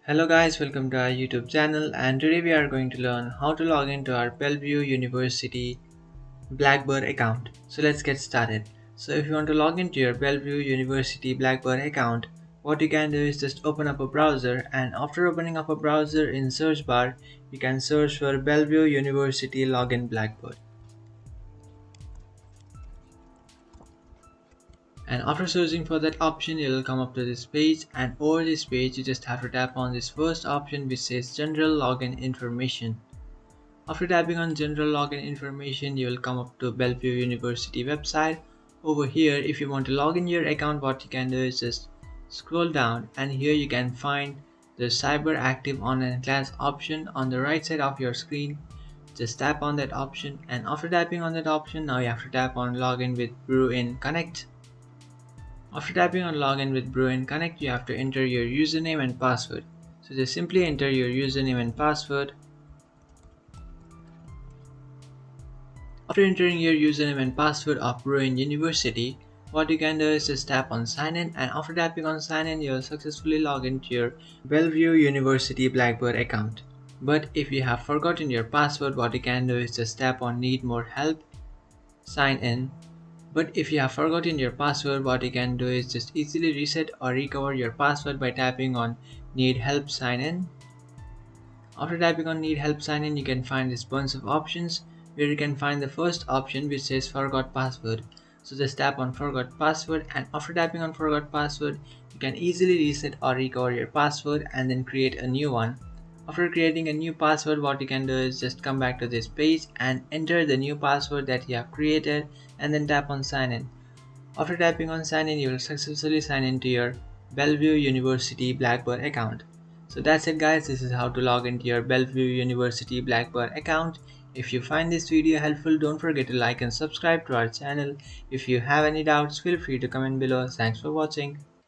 Hello guys, welcome to our YouTube channel, and today we are going to learn how to log into our Bellevue University Blackboard account. So let's get started. So if you want to log into your Bellevue University Blackboard account, what you can do is just open up a browser, and after opening up a browser in search bar, you can search for Bellevue University Login Blackboard. And after searching for that option, you will come up to this page, and over this page you just have to tap on this first option which says general login information. After tapping on general login information, you will come up to Bellevue University website. Over here, if you want to log in your account, what you can do is just scroll down, and here you can find the cyber active online class option on the right side of your screen. Just tap on that option, and after tapping on that option, now you have to tap on login with Bruin Connect. After tapping on login with Bruin Connect, you have to enter your username and password. So just simply enter your username and password. After entering your username and password of Bruin University, what you can do is just tap on sign in, and after tapping on sign in, you will successfully log into your Bellevue University Blackboard account. But if you have forgotten your password, what you can do is just tap on need more help, sign in. But if you have forgotten your password, what you can do is just easily reset or recover your password by tapping on need help sign in. After tapping on need help sign in, you can find this bunch of options where you can find the first option which says forgot password. So just tap on forgot password, and after tapping on forgot password, you can easily reset or recover your password and then create a new one. After creating a new password, what you can do is just come back to this page and enter the new password that you have created and then tap on sign in. After tapping on sign in, you will successfully sign into your Bellevue University Blackboard account. So that's it guys, this is how to log into your Bellevue University Blackboard account. If you find this video helpful, don't forget to like and subscribe to our channel. If you have any doubts, feel free to comment below. Thanks for watching.